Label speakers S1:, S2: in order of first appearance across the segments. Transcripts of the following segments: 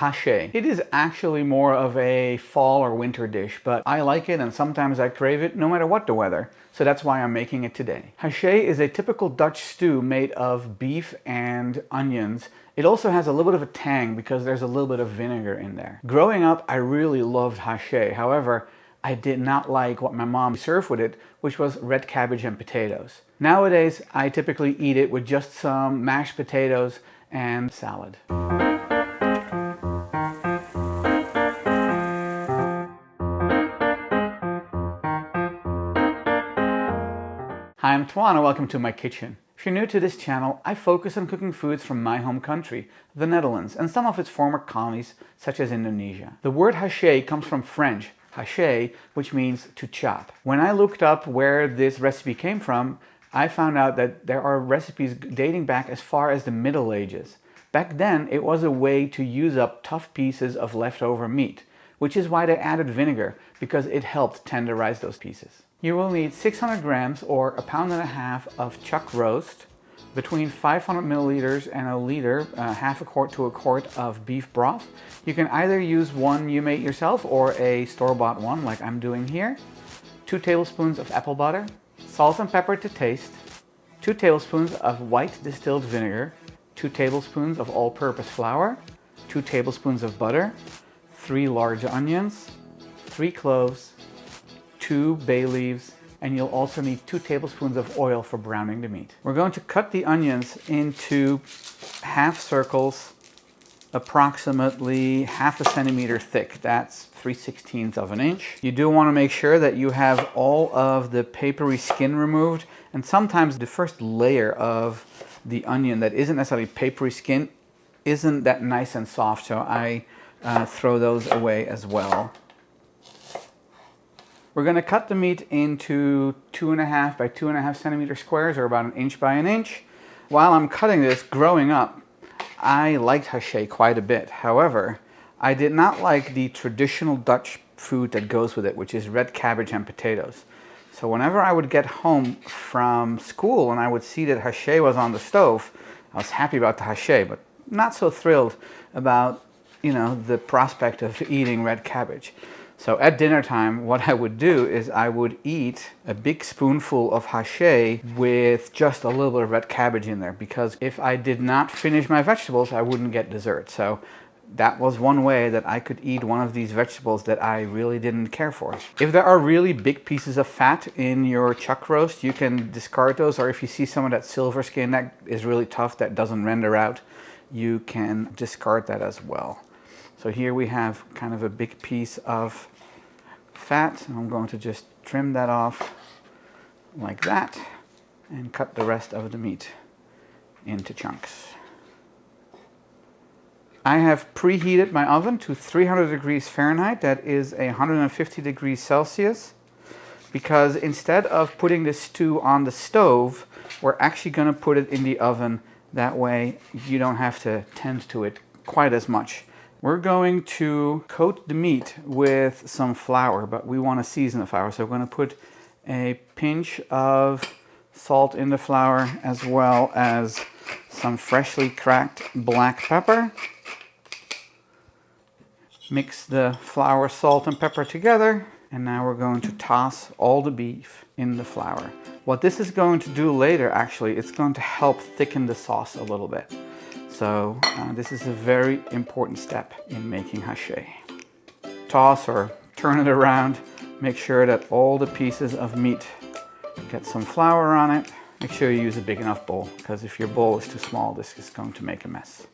S1: Hachee. It is actually more of a fall or winter dish, but I like it and sometimes I crave it no matter what the weather. So that's why I'm making it today. Hachee is a typical Dutch stew made of beef and onions. It also has a little bit of a tang because there's a little bit of vinegar in there. Growing up, I really loved hachee. However, I did not like what my mom served with it, which was red cabbage and potatoes. Nowadays, I typically eat it with just some mashed potatoes and salad. Hi, I'm Toine and welcome to my kitchen. If you're new to this channel, I focus on cooking foods from my home country, the Netherlands, and some of its former colonies, such as Indonesia. The word hachee comes from French, hacher, which means to chop. When I looked up where this recipe came from, I found out that there are recipes dating back as far as the Middle Ages. Back then, it was a way to use up tough pieces of leftover meat, which is why they added vinegar, because it helped tenderize those pieces. You will need 600 grams or 1.5 pounds of chuck roast, between 500 milliliters and a liter, half a quart to a quart of beef broth. You can either use one you made yourself or a store-bought one like I'm doing here. 2 tablespoons of apple butter, salt and pepper to taste, 2 tablespoons of white distilled vinegar, 2 tablespoons of all-purpose flour, 2 tablespoons of butter, 3 large onions, 3 cloves, 2 bay leaves, and you'll also need 2 tablespoons of oil for browning the meat. We're going to cut the onions into half circles, approximately 1/2 centimeter thick. That's 3/16 of an inch. You do want to make sure that you have all of the papery skin removed, and sometimes the first layer of the onion that isn't necessarily papery skin isn't that nice and soft, so I throw those away as well. We're going to cut the meat into 2.5 by 2.5 centimeter squares, or about 1 inch by 1 inch. While I'm cutting this, growing up, I liked hachee quite a bit. However, I did not like the traditional Dutch food that goes with it, which is red cabbage and potatoes. So whenever I would get home from school and I would see that hachee was on the stove, I was happy about the hachee, but not so thrilled about, the prospect of eating red cabbage. So at dinner time, what I would do is I would eat a big spoonful of hachee with just a little bit of red cabbage in there, because if I did not finish my vegetables, I wouldn't get dessert. So that was one way that I could eat one of these vegetables that I really didn't care for. If there are really big pieces of fat in your chuck roast, you can discard those, or if you see some of that silver skin that is really tough, that doesn't render out, you can discard that as well. So here we have kind of a big piece of fat. I'm going to just trim that off like that and cut the rest of the meat into chunks. I have preheated my oven to 300 degrees Fahrenheit. That is 150 degrees Celsius, because instead of putting this stew on the stove, we're actually going to put it in the oven. That way you don't have to tend to it quite as much. We're going to coat the meat with some flour, but we want to season the flour. So we're going to put a pinch of salt in the flour, as well as some freshly cracked black pepper. Mix the flour, salt, and pepper together. And now we're going to toss all the beef in the flour. What this is going to do later, actually, it's going to help thicken the sauce a little bit. So this is a very important step in making hachee. Toss or turn it around. Make sure that all the pieces of meat get some flour on it. Make sure you use a big enough bowl, because if your bowl is too small, this is going to make a mess.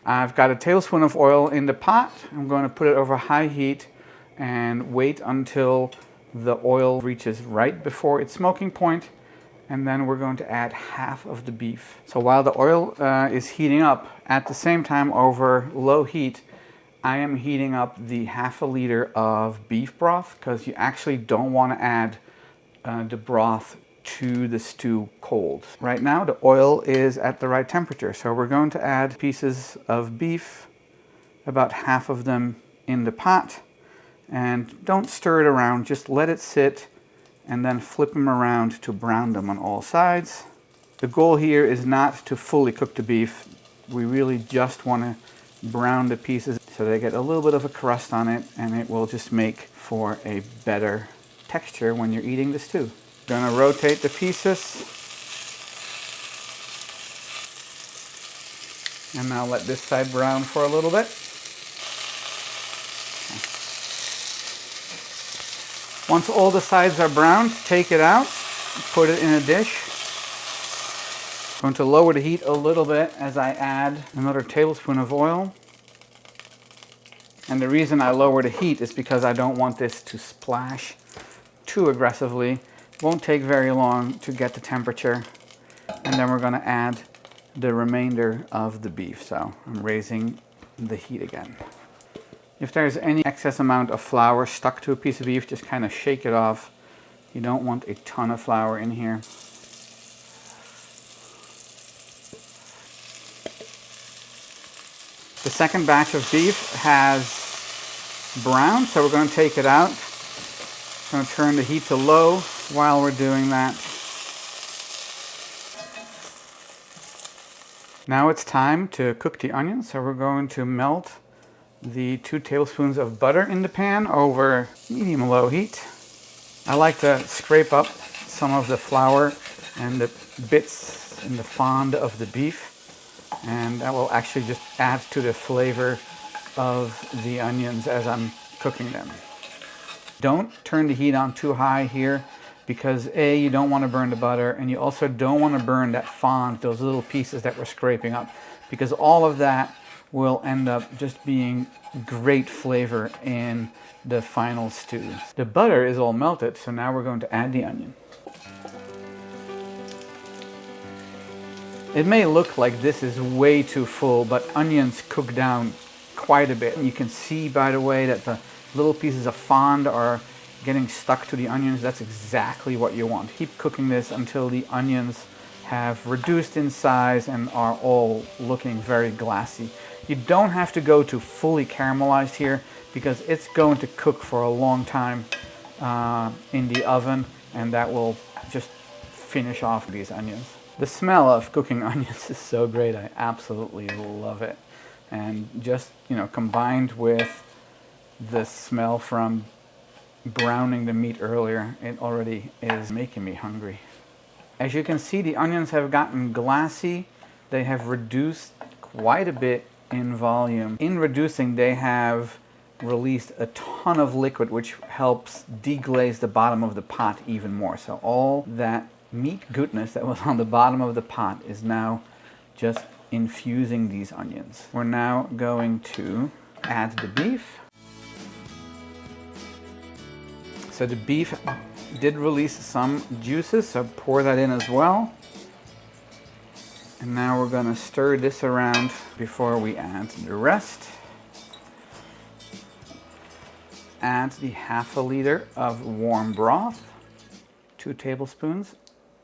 S1: I've got a tablespoon of oil in the pot. I'm going to put it over high heat and wait until the oil reaches right before its smoking point. And then we're going to add half of the beef. So while the oil is heating up, at the same time over low heat, I am heating up the 1/2 liter of beef broth, because you actually don't want to add the broth to the stew cold. Right now the oil is at the right temperature, so we're going to add pieces of beef, about half of them in the pot, and don't stir it around, just let it sit and then flip them around to brown them on all sides. The goal here is not to fully cook the beef. We really just want to brown the pieces so they get a little bit of a crust on it, and it will just make for a better texture when you're eating the stew. Gonna rotate the pieces. And now let this side brown for a little bit. Once all the sides are browned, take it out, put it in a dish. I'm going to lower the heat a little bit as I add another tablespoon of oil. And the reason I lower the heat is because I don't want this to splash too aggressively. It won't take very long to get the temperature. And then we're going to add the remainder of the beef. So I'm raising the heat again. If there's any excess amount of flour stuck to a piece of beef, just kind of shake it off. You don't want a ton of flour in here. The second batch of beef has browned, so we're going to take it out. I'm going to turn the heat to low while we're doing that. Now it's time to cook the onions, so we're going to melt the 2 tablespoons of butter in the pan over medium-low heat. I like to scrape up some of the flour and the bits in the fond of the beef, and that will actually just add to the flavor of the onions as I'm cooking them. Don't turn the heat on too high here because A, you don't want to burn the butter, and you also don't want to burn that fond, those little pieces that we're scraping up, because all of that will end up just being great flavor in the final stew. The butter is all melted, so now we're going to add the onion. It may look like this is way too full, but onions cook down quite a bit. And you can see, by the way, that the little pieces of fond are getting stuck to the onions. That's exactly what you want. Keep cooking this until the onions have reduced in size and are all looking very glassy. You don't have to go to fully caramelized here because it's going to cook for a long time in the oven, and that will just finish off these onions. The smell of cooking onions is so great. I absolutely love it. And just, combined with the smell from browning the meat earlier, it already is making me hungry. As you can see, the onions have gotten glassy. They have reduced quite a bit in volume. In reducing, they have released a ton of liquid, which helps deglaze the bottom of the pot even more. So all that meat goodness that was on the bottom of the pot is now just infusing these onions. We're now going to add the beef. So the beef did release some juices, so pour that in as well. And now we're going to stir this around before we add the rest. Add the ½ liter of warm broth, 2 tablespoons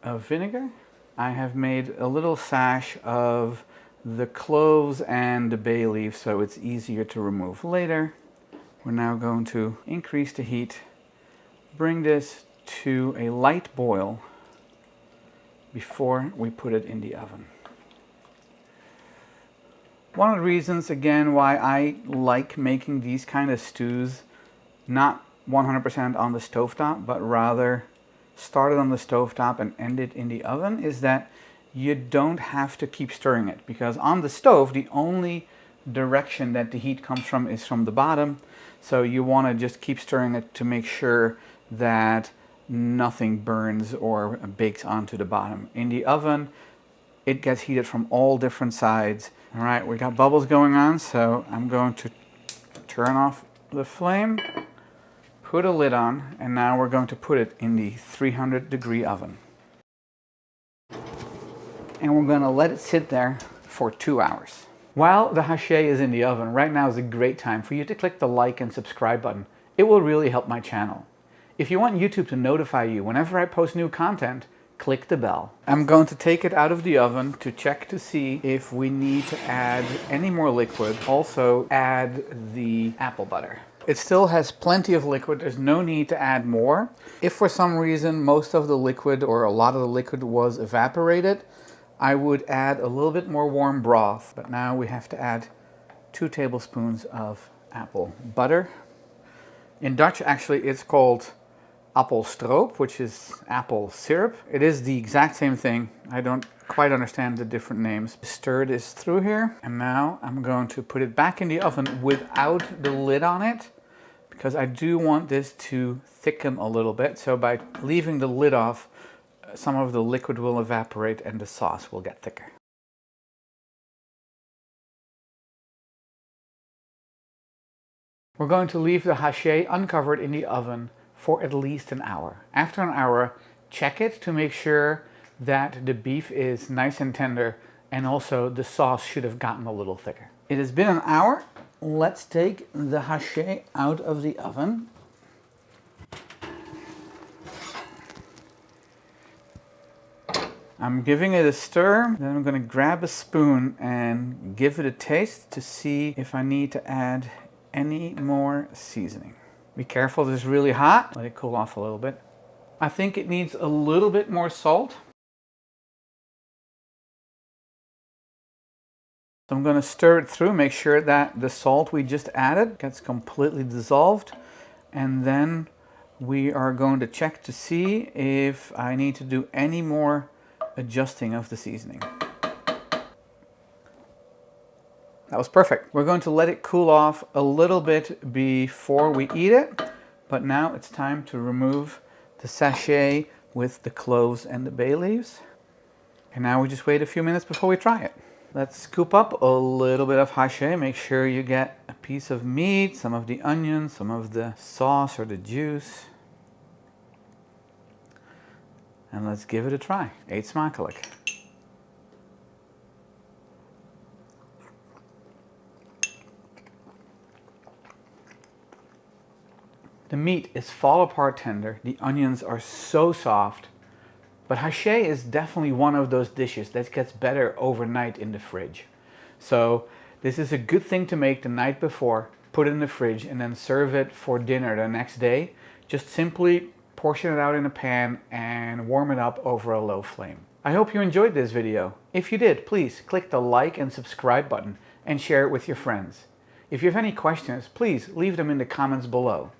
S1: of vinegar. I have made a little sash of the cloves and the bay leaf so it's easier to remove later. We're now going to increase the heat, bring this to a light boil before we put it in the oven. One of the reasons, again, why I like making these kind of stews not 100% on the stovetop, but rather start it on the stovetop and end it in the oven, is that you don't have to keep stirring it, because on the stove the only direction that the heat comes from is from the bottom, so you want to just keep stirring it to make sure that nothing burns or bakes onto the bottom. In the oven, it gets heated from all different sides. All right, we got bubbles going on, so I'm going to turn off the flame, put a lid on, and now we're going to put it in the 300-degree oven. And we're going to let it sit there for 2 hours. While the hachee is in the oven, right now is a great time for you to click the like and subscribe button. It will really help my channel. If you want YouTube to notify you whenever I post new content, click the bell. I'm going to take it out of the oven to check to see if we need to add any more liquid. Also add the apple butter. It still has plenty of liquid. There's no need to add more. If for some reason most of the liquid or a lot of the liquid was evaporated, I would add a little bit more warm broth, but now we have to add 2 tablespoons of apple butter. In Dutch, actually, it's called appelstroop, which is apple syrup. It is the exact same thing. I don't quite understand the different names. Stir this through here, and now I'm going to put it back in the oven without the lid on it, because I do want this to thicken a little bit. So by leaving the lid off, some of the liquid will evaporate and the sauce will get thicker. We're going to leave the hachee uncovered in the oven for at least an hour. After an hour, check it to make sure that the beef is nice and tender, and also the sauce should have gotten a little thicker. It has been an hour. Let's take the hachee out of the oven. I'm giving it a stir, then I'm going to grab a spoon and give it a taste to see if I need to add any more seasoning. Be careful, this is really hot. Let it cool off a little bit. I think it needs a little bit more salt. So I'm going to stir it through, make sure that the salt we just added gets completely dissolved. And then we are going to check to see if I need to do any more adjusting of the seasoning. That was perfect. We're going to let it cool off a little bit before we eat it, but now it's time to remove the sachet with the cloves and the bay leaves. And now we just wait a few minutes before we try it. Let's scoop up a little bit of hachee. Make sure you get a piece of meat, some of the onion, some of the sauce or the juice. And let's give it a try. Eet Smakelijk. The meat is fall apart tender, the onions are so soft, but hachee is definitely one of those dishes that gets better overnight in the fridge. So this is a good thing to make the night before, put it in the fridge, and then serve it for dinner the next day. Just simply portion it out in a pan and warm it up over a low flame. I hope you enjoyed this video. If you did, please click the like and subscribe button and share it with your friends. If you have any questions, please leave them in the comments below.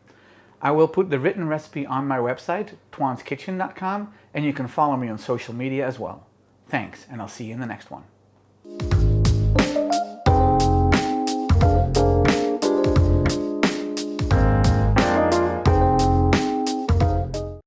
S1: I will put the written recipe on my website, toineskitchen.com, and you can follow me on social media as well. Thanks, and I'll see you in the next one.